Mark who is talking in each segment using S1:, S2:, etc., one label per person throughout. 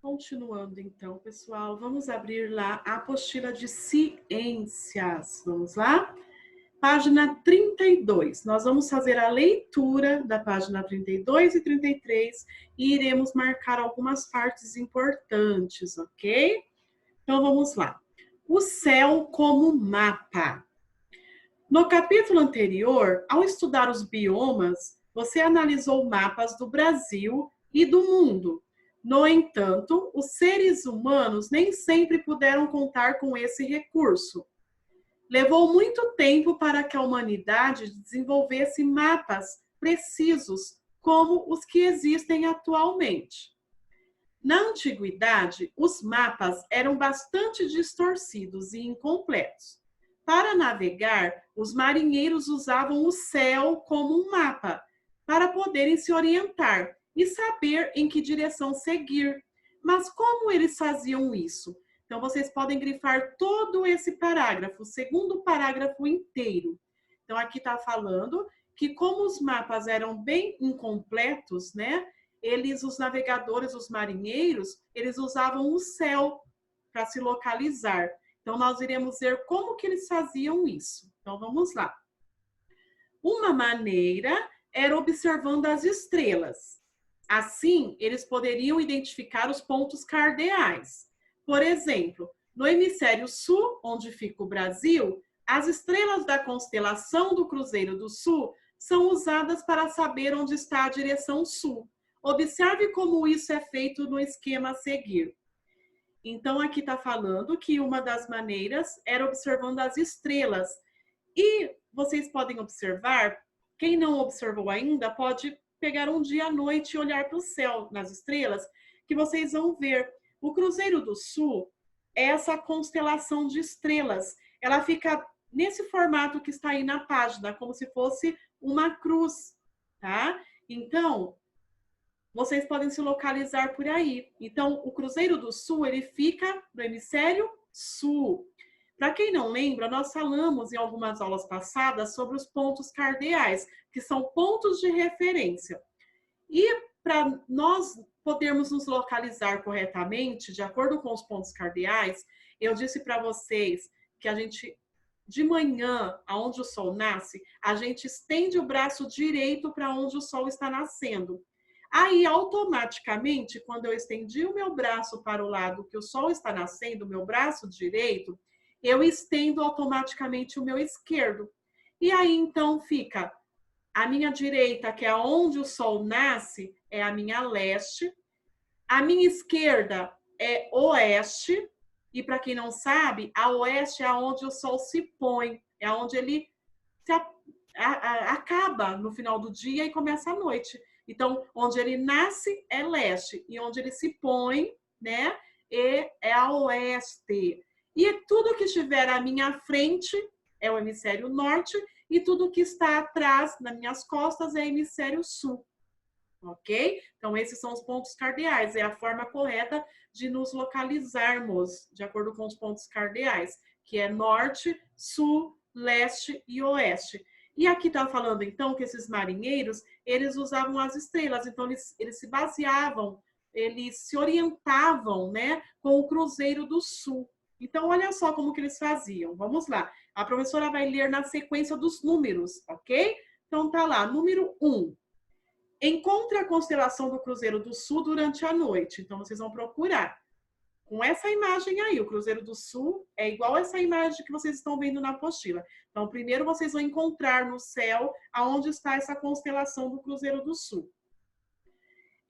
S1: Continuando então, pessoal, vamos abrir lá a apostila de ciências. Vamos lá? Página 32. Nós vamos fazer a leitura da página 32 e 33 e iremos marcar algumas partes importantes, ok? Então vamos lá. O céu como mapa. No capítulo anterior, ao estudar os biomas, você analisou mapas do Brasil e do mundo. No entanto, os seres humanos nem sempre puderam contar com esse recurso. Levou muito tempo para que a humanidade desenvolvesse mapas precisos como os que existem atualmente. Na antiguidade, os mapas eram bastante distorcidos e incompletos. Para navegar, os marinheiros usavam o céu como um mapa para poderem se orientar e saber em que direção seguir. Mas como eles faziam isso? Então, vocês podem grifar todo esse parágrafo, o segundo parágrafo inteiro. Então, aqui está falando que como os mapas eram bem incompletos, né? Os navegadores, os marinheiros, eles usavam o céu para se localizar. Então, nós iremos ver como que eles faziam isso. Então, vamos lá. Uma maneira era observando as estrelas. Assim, eles poderiam identificar os pontos cardeais. Por exemplo, no hemisfério sul, onde fica o Brasil, as estrelas da constelação do Cruzeiro do Sul são usadas para saber onde está a direção sul. Observe como isso é feito no esquema a seguir. Então, aqui está falando que uma das maneiras era observando as estrelas. E vocês podem observar, quem não observou ainda, pode pegar um dia à noite e olhar para o céu, nas estrelas, que vocês vão ver. O Cruzeiro do Sul é essa constelação de estrelas. Ela fica nesse formato que está aí na página, como se fosse uma cruz, tá? Então, vocês podem se localizar por aí. Então, o Cruzeiro do Sul, ele fica no hemisfério sul. Para quem não lembra, nós falamos em algumas aulas passadas sobre os pontos cardeais, que são pontos de referência. E para nós podermos nos localizar corretamente, de acordo com os pontos cardeais, eu disse para vocês que a gente, de manhã, aonde o sol nasce, a gente estende o braço direito para onde o sol está nascendo. Aí, automaticamente, quando eu estendi o meu braço para o lado que o sol está nascendo, o meu braço direito, eu estendo automaticamente o meu esquerdo. E aí, então, fica a minha direita, que é onde o sol nasce, é a minha leste. A minha esquerda é oeste. E para quem não sabe, a oeste é onde o sol se põe, é onde ele acaba no final do dia e começa a noite. Então, onde ele nasce é leste e onde ele se põe, né, é a oeste. E tudo que estiver à minha frente é o hemisfério norte e tudo que está atrás, nas minhas costas, é hemisfério sul. Ok? Então, esses são os pontos cardeais. É a forma correta de nos localizarmos, de acordo com os pontos cardeais, que é norte, sul, leste e oeste. E aqui está falando, então, que esses marinheiros, eles usavam as estrelas. Então, eles se baseavam, eles se orientavam, né, com o Cruzeiro do Sul. Então, olha só como que eles faziam. Vamos lá. A professora vai ler na sequência dos números, ok? Então, tá lá, número 1. Encontre a constelação do Cruzeiro do Sul durante a noite. Então, vocês vão procurar. Com essa imagem aí, o Cruzeiro do Sul é igual essa imagem que vocês estão vendo na apostila. Então, primeiro vocês vão encontrar no céu aonde está essa constelação do Cruzeiro do Sul.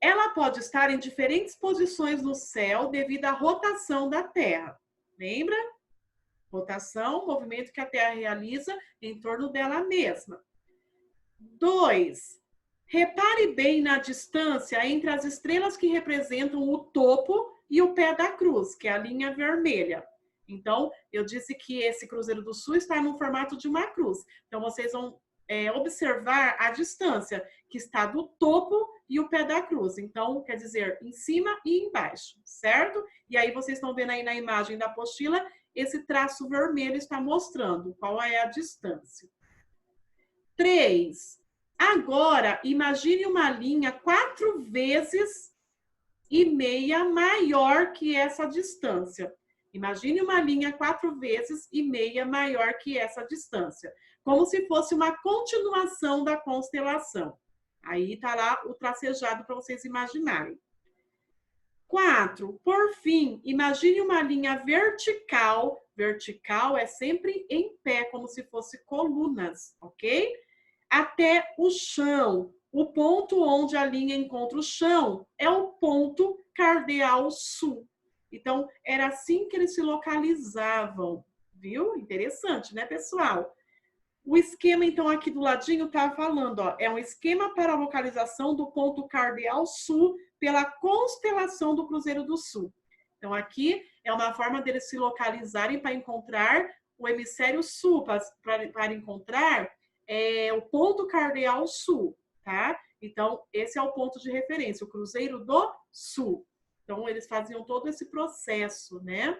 S1: Ela pode estar em diferentes posições no céu devido à rotação da Terra. Lembra? Rotação, movimento que a Terra realiza em torno dela mesma. 2. Repare bem na distância entre as estrelas que representam o topo e o pé da cruz, que é a linha vermelha. Então, eu disse que esse Cruzeiro do Sul está no formato de uma cruz. Então, vocês vão observar a distância que está do topo e o pé da cruz. Então, quer dizer, em cima e embaixo, certo? E aí, vocês estão vendo aí na imagem da apostila, esse traço vermelho está mostrando qual é a distância. 3. Agora, imagine uma linha 4,5 meia maior que essa distância. Imagine uma linha 4 vezes e meia maior que essa distância. Como se fosse uma continuação da constelação. Aí está lá o tracejado para vocês imaginarem. 4. Por fim, imagine uma linha vertical. Vertical é sempre em pé, como se fosse colunas, ok? Até o chão. O ponto onde a linha encontra o chão é o ponto cardeal sul. Então, era assim que eles se localizavam, viu? Interessante, né, pessoal? O esquema, então, aqui do ladinho tá falando, ó, é um esquema para a localização do ponto cardeal sul pela constelação do Cruzeiro do Sul. Então, aqui é uma forma deles se localizarem para encontrar o hemisfério sul, para encontrar o ponto cardeal sul, tá? Então, esse é o ponto de referência, o Cruzeiro do Sul. Então, eles faziam todo esse processo, né?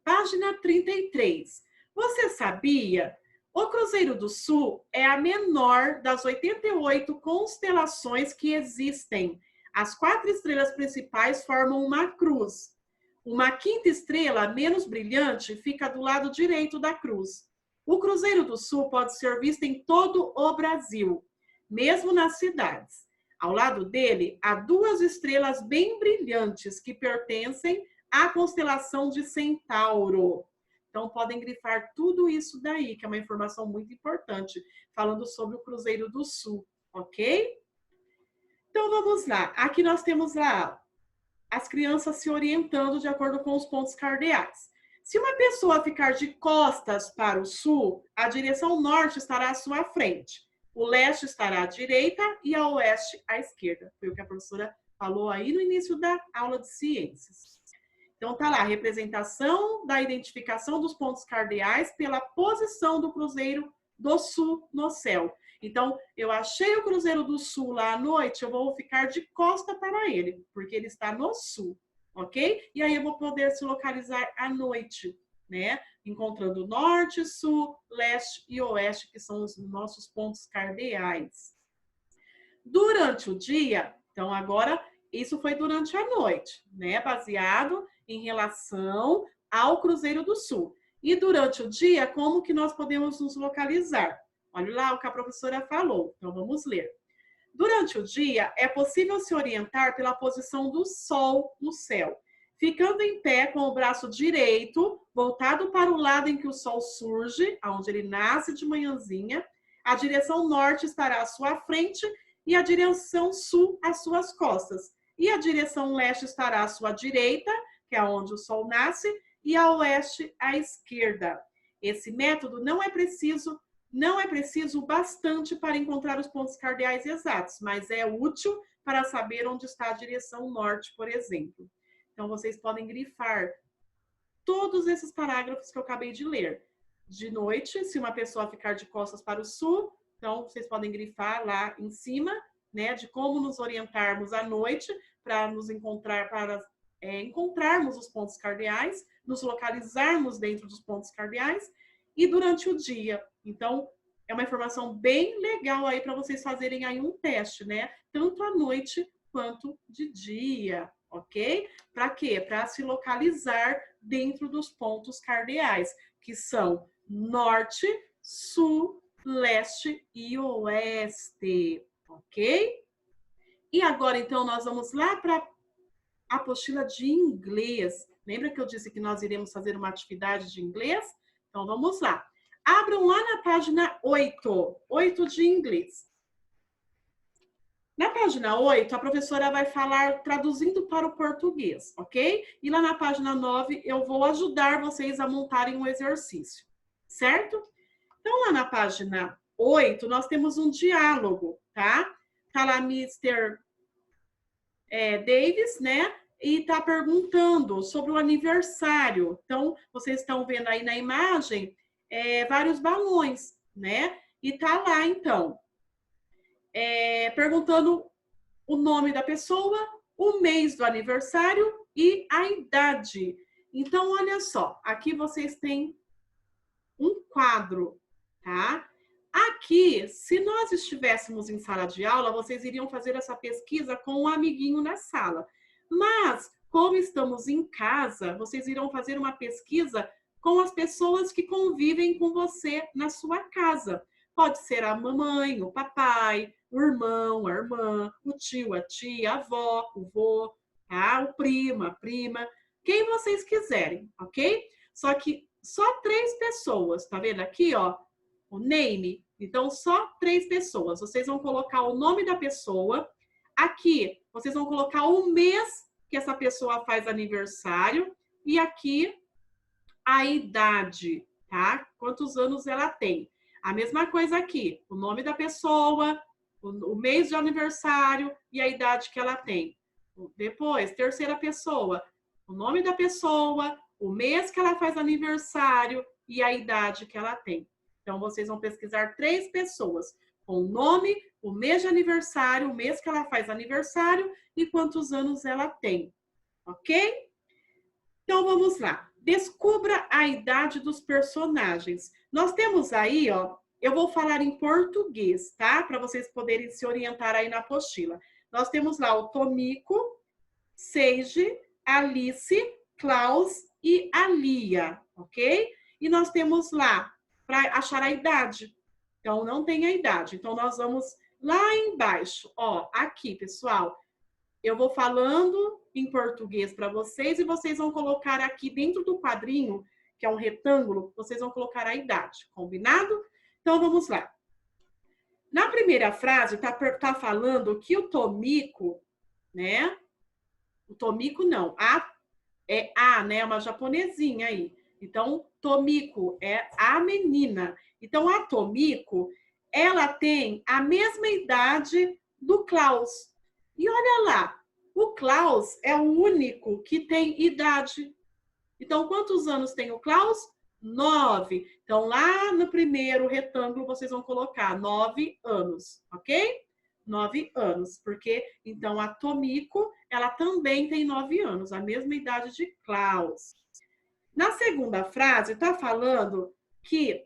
S1: Página 33. Você sabia? O Cruzeiro do Sul é a menor das 88 constelações que existem. As 4 estrelas principais formam uma cruz. Uma quinta estrela, menos brilhante, fica do lado direito da cruz. O Cruzeiro do Sul pode ser visto em todo o Brasil, mesmo nas cidades. Ao lado dele, há 2 estrelas bem brilhantes que pertencem à constelação de Centauro. Então, podem grifar tudo isso daí, que é uma informação muito importante, falando sobre o Cruzeiro do Sul, ok? Então, vamos lá. Aqui nós temos lá as crianças se orientando de acordo com os pontos cardeais. Se uma pessoa ficar de costas para o sul, a direção norte estará à sua frente. O leste estará à direita e a oeste à esquerda. Foi o que a professora falou aí no início da aula de ciências. Então, tá lá, a representação da identificação dos pontos cardeais pela posição do Cruzeiro do Sul no céu. Então, eu achei o Cruzeiro do Sul lá à noite, eu vou ficar de costa para ele, porque ele está no sul, ok? E aí eu vou poder se localizar à noite, né? Encontrando norte, sul, leste e oeste, que são os nossos pontos cardeais. Durante o dia, então agora, isso foi durante a noite, né? Baseado em relação ao Cruzeiro do Sul. E durante o dia, como que nós podemos nos localizar? Olha lá o que a professora falou. Então, vamos ler. Durante o dia, é possível se orientar pela posição do Sol no céu, ficando em pé com o braço direito voltado para o lado em que o Sol surge, onde ele nasce de manhãzinha. A direção norte estará à sua frente e a direção sul às suas costas. E a direção leste estará à sua direita, que é onde o Sol nasce, e a oeste à esquerda. Esse método não é preciso bastante para encontrar os pontos cardeais exatos, mas é útil para saber onde está a direção norte, por exemplo. Então, vocês podem grifar todos esses parágrafos que eu acabei de ler. De noite, se uma pessoa ficar de costas para o sul, então vocês podem grifar lá em cima, né, de como nos orientarmos à noite para nos encontrar, para encontrarmos os pontos cardeais, nos localizarmos dentro dos pontos cardeais e durante o dia. Então, é uma informação bem legal aí para vocês fazerem aí um teste, né? Tanto à noite quanto de dia, ok? Para quê? Para se localizar dentro dos pontos cardeais, que são norte, sul, leste e oeste, ok? E agora, então, nós vamos lá para a apostila de inglês. Lembra que eu disse que nós iremos fazer uma atividade de inglês? Então, vamos lá. Abram lá na página 8 de inglês. Na página 8, a professora vai falar traduzindo para o português, ok? E lá na página 9, eu vou ajudar vocês a montarem um exercício, certo? Então, lá na página 8, nós temos um diálogo, tá? Tá lá Mr. Davis, né? E tá perguntando sobre o aniversário. Então, vocês estão vendo aí na imagem vários balões, né? E tá lá, então, perguntando o nome da pessoa, o mês do aniversário e a idade. Então, olha só, aqui vocês têm um quadro, tá? Aqui, se nós estivéssemos em sala de aula, vocês iriam fazer essa pesquisa com um amiguinho na sala. Mas, como estamos em casa, vocês irão fazer uma pesquisa com as pessoas que convivem com você na sua casa. Pode ser a mamãe, o papai, o irmão, a irmã, o tio, a tia, a avó, o vô, tá? O primo, a prima, quem vocês quiserem, ok? Só que só 3 pessoas, tá vendo aqui, ó? O name. Então, só 3 pessoas. Vocês vão colocar o nome da pessoa. Aqui, vocês vão colocar o mês que essa pessoa faz aniversário. E aqui, a idade, tá? Quantos anos ela tem. A mesma coisa aqui, o nome da pessoa, o mês de aniversário e a idade que ela tem. Depois, terceira pessoa, o nome da pessoa, o mês que ela faz aniversário e a idade que ela tem. Então, vocês vão pesquisar 3 pessoas com o nome, o mês de aniversário, o mês que ela faz aniversário e quantos anos ela tem. Ok? Então, vamos lá. Descubra a idade dos personagens. Nós temos aí, ó, eu vou falar em português, tá? Para vocês poderem se orientar aí na apostila. Nós temos lá o Tomiko, Seiji, Alice, Klaus e a Lia, ok? E nós temos lá, para achar a idade. Então, não tem a idade. Então, nós vamos lá embaixo. Ó, aqui, pessoal. Eu vou falando em português para vocês e vocês vão colocar aqui dentro do quadrinho, que é um retângulo, vocês vão colocar a idade, combinado? Então, vamos lá. Na primeira frase, tá falando que o Tomiko, né? O Tomiko não, é a, né? Uma japonesinha aí. Então, Tomiko é a menina. Então, a Tomiko, ela tem a mesma idade do Klaus. E olha lá, o Klaus é o único que tem idade. Então, quantos anos tem o Klaus? 9. Então, lá no primeiro retângulo, vocês vão colocar 9 anos, ok? 9 anos, porque, então, a Tomiko, ela também tem 9 anos, a mesma idade de Klaus. Na segunda frase, está falando que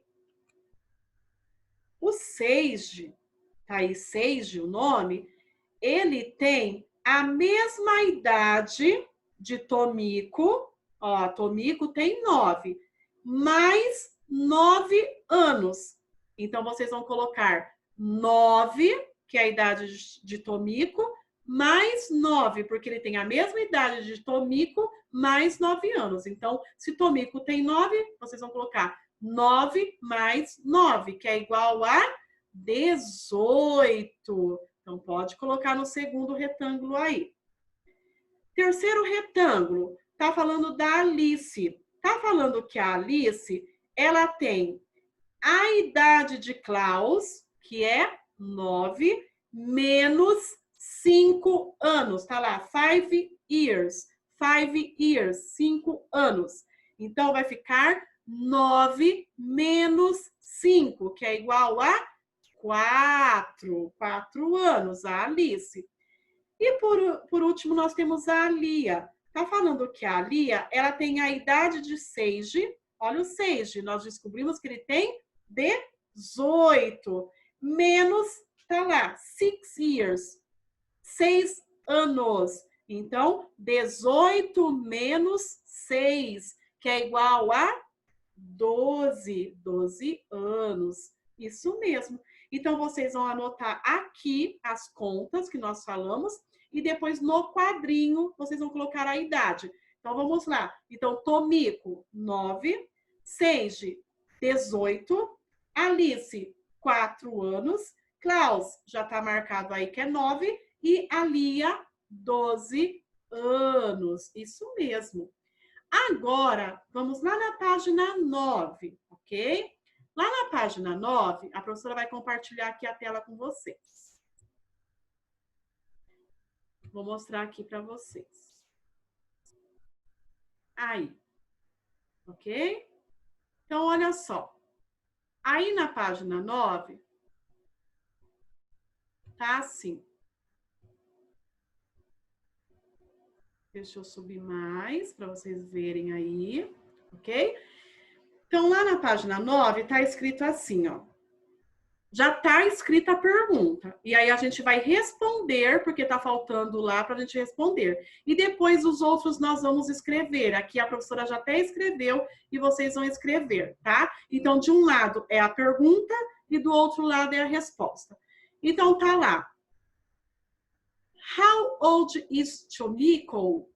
S1: o Seiji, tá aí Seiji o nome, ele tem a mesma idade de Tomiko, ó, Tomiko tem 9, mais 9 anos. Então, vocês vão colocar 9, que é a idade de Tomiko, mais 9, porque ele tem a mesma idade de Tomiko, mais 9 anos. Então, se Tomiko tem 9, vocês vão colocar 9 mais 9, que é igual a 18. Então, pode colocar no segundo retângulo aí. Terceiro retângulo, tá falando da Alice. Tá falando que a Alice, ela tem a idade de Klaus, que é 9, menos 5 anos. Tá lá, 5 years. 5 years, 5 anos. Então, vai ficar 9 menos 5, que é igual a 4 anos, a Alice. E por último, nós temos a Lia. Tá falando que a Lia, ela tem a idade de Seiji. Olha o Seiji, nós descobrimos que ele tem 18. Menos, tá lá, 6 years. 6 anos. Então, 18 menos 6, que é igual a 12. 12 anos. Isso mesmo. Então, vocês vão anotar aqui as contas que nós falamos e depois no quadrinho vocês vão colocar a idade. Então, vamos lá. Então, Tomiko, 9. Seiji, 18. Alice, 4 anos. Klaus, já está marcado aí que é 9. E a Lia, 12 anos. Isso mesmo. Agora, vamos lá na página 9, ok? Lá na página 9, a professora vai compartilhar aqui a tela com vocês. Vou mostrar aqui para vocês. Aí. Ok? Então, olha só. Aí na página 9, tá assim. Deixa eu subir mais para vocês verem aí, ok? Então, lá na página 9, tá escrito assim, ó. já está escrita a pergunta. E aí a gente vai responder, porque está faltando lá para a gente responder. E depois os outros nós vamos escrever. Aqui a professora já até escreveu e vocês vão escrever, tá? Então, de um lado é a pergunta e do outro lado é a resposta. Então, tá lá. How old is Chomiko?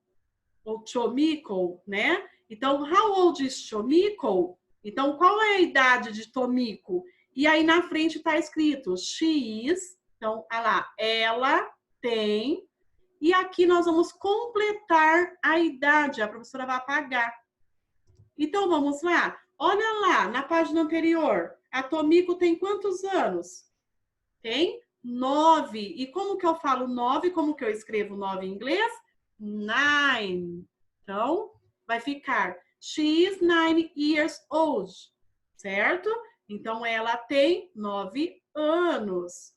S1: Ou Chomiko, né? Então, how old is Chomiko? Então, qual é a idade de Tomiko? E aí na frente está escrito she is, então, olha lá, ela tem, e aqui nós vamos completar a idade, a professora vai apagar. Então, vamos lá, olha lá, na página anterior, a Tomiko tem quantos anos? Tem 9. E como que eu falo 9? Como que eu escrevo 9 em inglês? 9. Então, vai ficar she is 9 years old, certo? Então, ela tem 9 anos.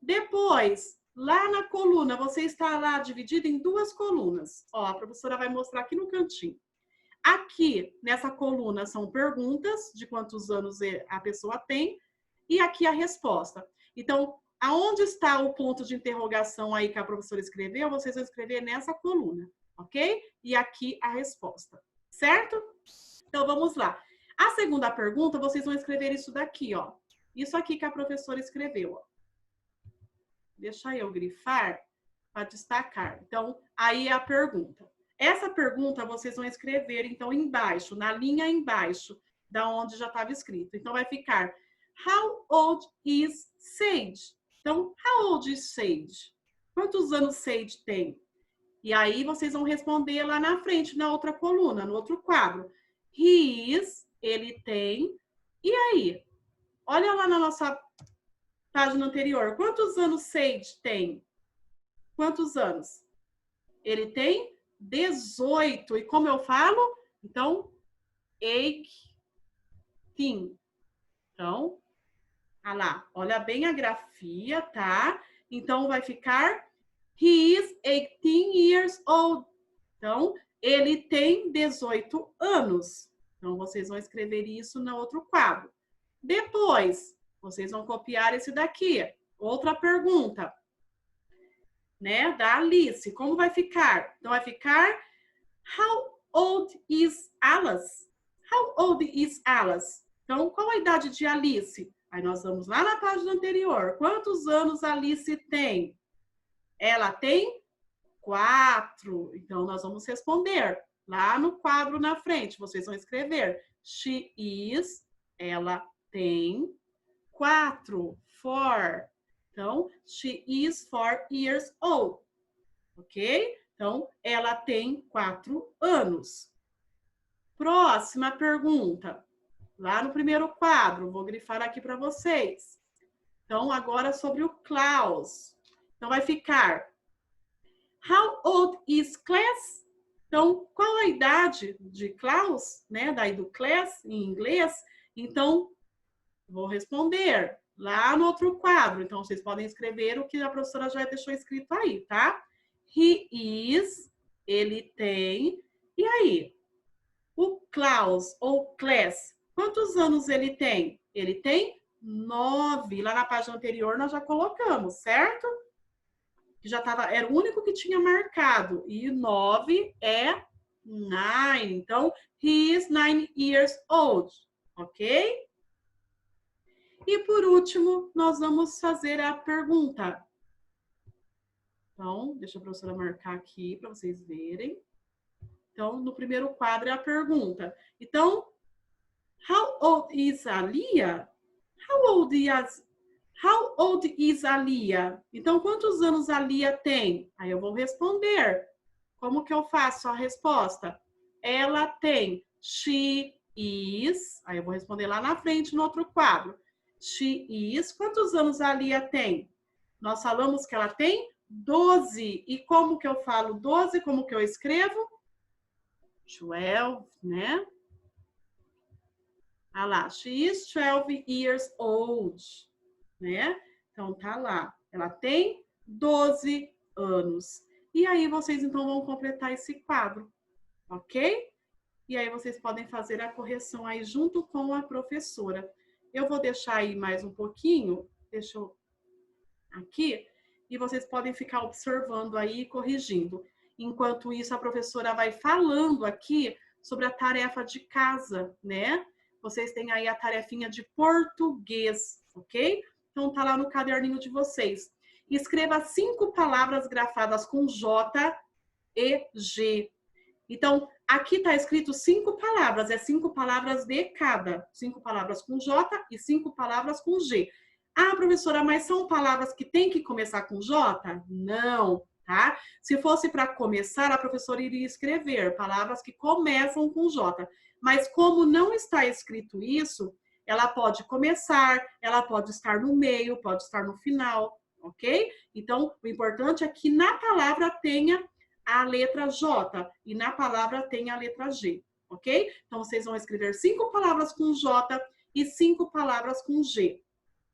S1: Depois, lá na coluna, você está lá dividido em duas colunas. Ó, a professora vai mostrar aqui no cantinho. Aqui, nessa coluna, são perguntas de quantos anos a pessoa tem. E aqui a resposta. Então, aonde está o ponto de interrogação aí que a professora escreveu, vocês vão escrever nessa coluna, ok? E aqui a resposta, certo? Então, vamos lá. A segunda pergunta, vocês vão escrever isso daqui, ó. Isso aqui que a professora escreveu, ó. Deixa eu grifar para destacar. Então, aí é a pergunta. Essa pergunta vocês vão escrever, então, embaixo, na linha embaixo, da onde já estava escrito. Então, vai ficar, how old is Sage? Então, how old is Sage? Quantos anos Sage tem? E aí, vocês vão responder lá na frente, na outra coluna, no outro quadro. He is, ele tem. E aí? Olha lá na nossa página anterior. Quantos anos Sage tem? Quantos anos? Ele tem 18. E como eu falo? Então, 18. Então, olha lá. Olha bem a grafia, tá? Então, vai ficar he is 18 years old. Então, ele tem 18 anos. Então, vocês vão escrever isso no outro quadro. Depois, vocês vão copiar esse daqui. Outra pergunta, né? Da Alice. Como vai ficar? Então, vai ficar how old is Alice? How old is Alice? Então, qual a idade de Alice? Aí nós vamos lá na página anterior. Quantos anos Alice tem? Ela tem 4. Então, nós vamos responder lá no quadro na frente. Vocês vão escrever she is, ela tem 4. 4. Então, she is 4 years old. Ok? Então, ela tem 4 anos. Próxima pergunta. Lá no primeiro quadro, vou grifar aqui para vocês. Então, agora sobre o Klaus. Então, vai ficar how old is Klaus? Então, qual a idade de Klaus, né? Daí do class em inglês. Então, vou responder lá no outro quadro. Então, vocês podem escrever o que a professora já deixou escrito aí, tá? He is, ele tem. E aí? O Klaus ou Class, quantos anos ele tem? Ele tem 9. Lá na página anterior nós já colocamos, certo? Já tava, era o único que tinha marcado. E 9 é 9. Então, he is 9 years old. Ok? E por último, nós vamos fazer a pergunta. Então, deixa a professora marcar aqui para vocês verem. Então, no primeiro quadro é a pergunta. Então, how old is Alia? How old is Alia? Então, quantos anos a Lia tem? Aí eu vou responder. Como que eu faço a resposta? Ela tem. She is. Aí eu vou responder lá na frente, no outro quadro. She is. Quantos anos a Lia tem? Nós falamos que ela tem 12. E como que eu falo 12? Como que eu escrevo? 12, né? Ah lá, she is 12 years old, né? Então, tá lá. Ela tem 12 anos. E aí, vocês, então, vão completar esse quadro, ok? E aí, vocês podem fazer a correção aí junto com a professora. Eu vou deixar aí mais um pouquinho Deixa eu aqui. E vocês podem ficar observando aí e corrigindo. Enquanto isso, a professora vai falando aqui sobre a tarefa de casa, né? Vocês têm aí a tarefinha de português, ok? Então, tá lá no caderninho de vocês. Escreva 5 palavras grafadas com J e G. Então, aqui está escrito 5 palavras, é 5 palavras de cada. 5 palavras com J e 5 palavras com G. Ah, professora, mas são palavras que tem que começar com J? Não, tá? Se fosse para começar, a professora iria escrever palavras que começam com J. Mas como não está escrito isso, ela pode começar, ela pode estar no meio, pode estar no final, ok? Então, o importante é que na palavra tenha a letra J e na palavra tenha a letra G, ok? Então, vocês vão escrever 5 palavras com J e 5 palavras com G.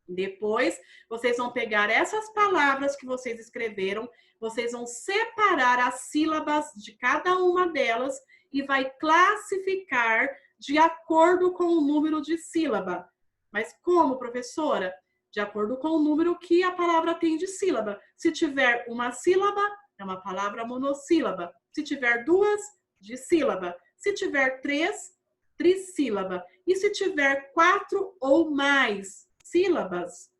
S1: Depois, vocês vão pegar essas palavras que vocês escreveram, vocês vão separar as sílabas de cada uma delas e vai classificar de acordo com o número de sílaba. Mas como, professora? De acordo com o número que a palavra tem de sílaba. Se tiver uma sílaba, é uma palavra monossílaba. Se tiver 2, dissílaba. Se tiver 3, trissílaba. E se tiver 4 ou mais sílabas,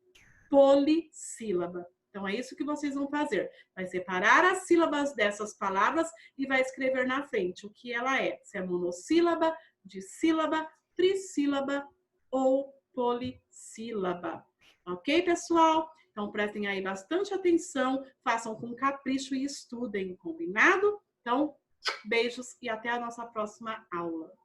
S1: polissílaba. Então, é isso que vocês vão fazer. Vai separar as sílabas dessas palavras e vai escrever na frente o que ela é. Se é monossílaba, dissílaba, trissílaba ou polissílaba. Ok, pessoal? Então, prestem aí bastante atenção, façam com capricho e estudem, combinado? Então, beijos e até a nossa próxima aula.